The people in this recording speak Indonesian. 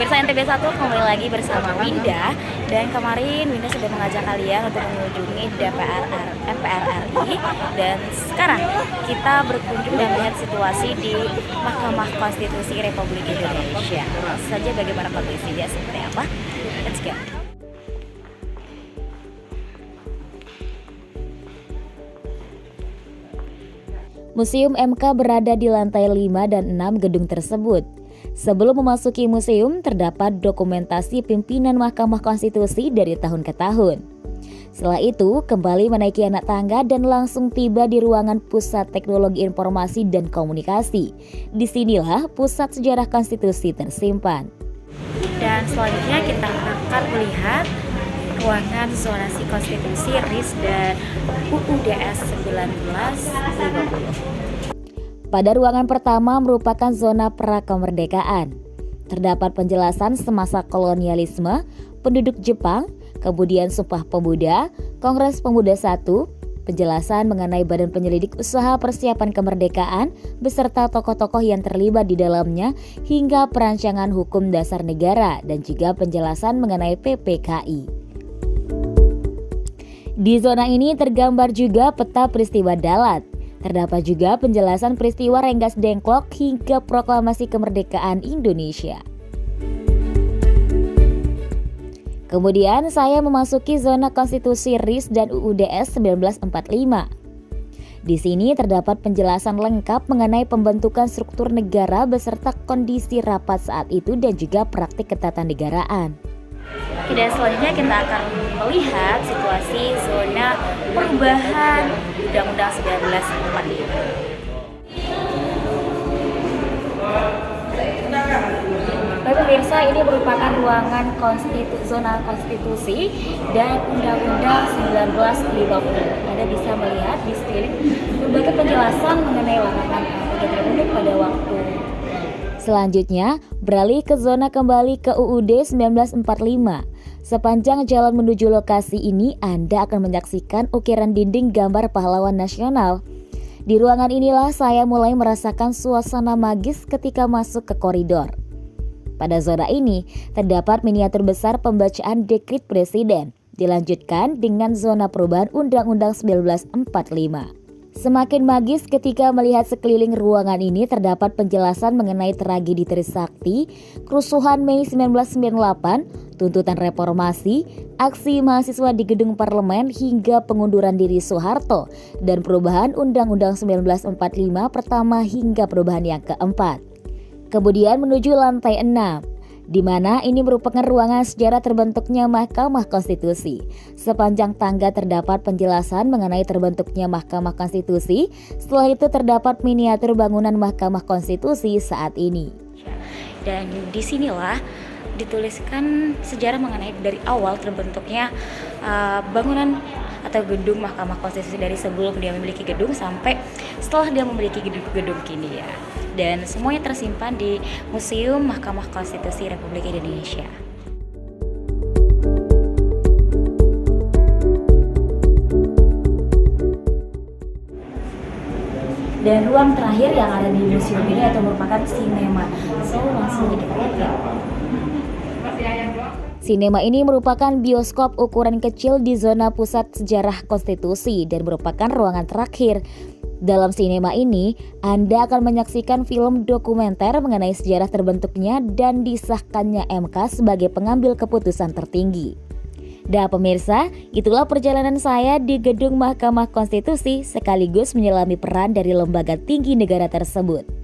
Pemirsa NTB1 kembali lagi bersama Winda. Dan kemarin Winda sudah mengajak kalian untuk mengunjungi MPR RI. Dan sekarang kita berkunjung dan melihat situasi di Mahkamah Konstitusi Republik Indonesia. Langsung saja bagaimana kondisinya, seperti apa? Let's go. Museum MK berada di lantai 5 dan 6 gedung tersebut. Sebelum memasuki museum, terdapat dokumentasi pimpinan Mahkamah Konstitusi dari tahun ke tahun. Setelah itu, kembali menaiki anak tangga dan langsung tiba di ruangan Pusat Teknologi Informasi dan Komunikasi. Disinilah Pusat Sejarah Konstitusi tersimpan. Dan selanjutnya kita akan melihat ruangan zonasi konstitusi RIS dan UUDS 1950. Pada ruangan pertama merupakan zona prakemerdekaan. Terdapat penjelasan semasa kolonialisme, penduduk Jepang, kemudian Sumpah Pemuda, Kongres Pemuda I, penjelasan mengenai Badan Penyelidik Usaha Persiapan Kemerdekaan beserta tokoh-tokoh yang terlibat di dalamnya hingga perancangan hukum dasar negara dan juga penjelasan mengenai PPKI. Di zona ini tergambar juga peta peristiwa Dalat. Terdapat juga penjelasan peristiwa Rengas Dengklok hingga proklamasi kemerdekaan Indonesia. Kemudian saya memasuki zona konstitusi RIS dan UUDS 1945. Di sini terdapat penjelasan lengkap mengenai pembentukan struktur negara beserta kondisi rapat saat itu dan juga praktik ketatanegaraan. Oke, dan selanjutnya kita akan melihat situasi zona perubahan Undang-Undang 1945. Baik pemirsa, ini merupakan ruangan zona konstitusi dan Undang-Undang 1950. Anda bisa melihat di sekeliling berbagai penjelasan mengenai larangan penduduk pada waktu. Selanjutnya, beralih ke zona kembali ke UUD 1945. Sepanjang jalan menuju lokasi ini, Anda akan menyaksikan ukiran dinding gambar pahlawan nasional. Di ruangan inilah saya mulai merasakan suasana magis ketika masuk ke koridor. Pada zona ini, terdapat miniatur besar pembacaan dekret presiden. Dilanjutkan dengan zona perubahan Undang-Undang 1945. Semakin magis ketika melihat sekeliling ruangan ini terdapat penjelasan mengenai tragedi Trisakti, kerusuhan Mei 1998, tuntutan reformasi, aksi mahasiswa di gedung parlemen hingga pengunduran diri Soeharto, dan perubahan Undang-Undang 1945 pertama hingga perubahan yang keempat. Kemudian menuju lantai 6. Di mana ini merupakan ruangan sejarah terbentuknya Mahkamah Konstitusi. Sepanjang tangga terdapat penjelasan mengenai terbentuknya Mahkamah Konstitusi. Setelah itu terdapat miniatur bangunan Mahkamah Konstitusi saat ini. Dan disinilah dituliskan sejarah mengenai dari awal terbentuknya bangunan atau gedung Mahkamah Konstitusi dari sebelum dia memiliki gedung sampai setelah dia memiliki gedung kini ya. Dan semuanya tersimpan di Museum Mahkamah Konstitusi Republik Indonesia. Dan ruang terakhir yang ada di museum ini atau merupakan sinema. So langsung kita lihat ya. Sinema ini merupakan bioskop ukuran kecil di zona pusat sejarah konstitusi dan merupakan ruangan terakhir. Dalam sinema ini, Anda akan menyaksikan film dokumenter mengenai sejarah terbentuknya dan disahkannya MK sebagai pengambil keputusan tertinggi. Dan pemirsa, itulah perjalanan saya di gedung Mahkamah Konstitusi sekaligus menyelami peran dari lembaga tinggi negara tersebut.